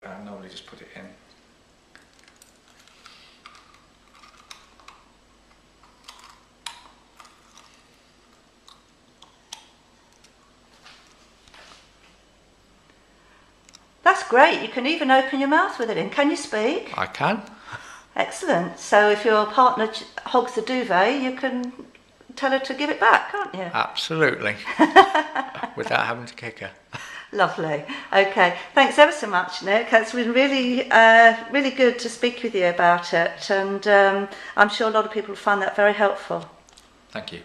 I normally just put it in. That's great. You can even open your mouth with it in. Can you speak? I can. Excellent. So if your partner hogs the duvet, you can tell her to give it back, can't you? Absolutely. Without having to kick her. Lovely. Okay. Thanks ever so much, Nick. It's been really, really good to speak with you about it, and I'm sure a lot of people find that very helpful. Thank you.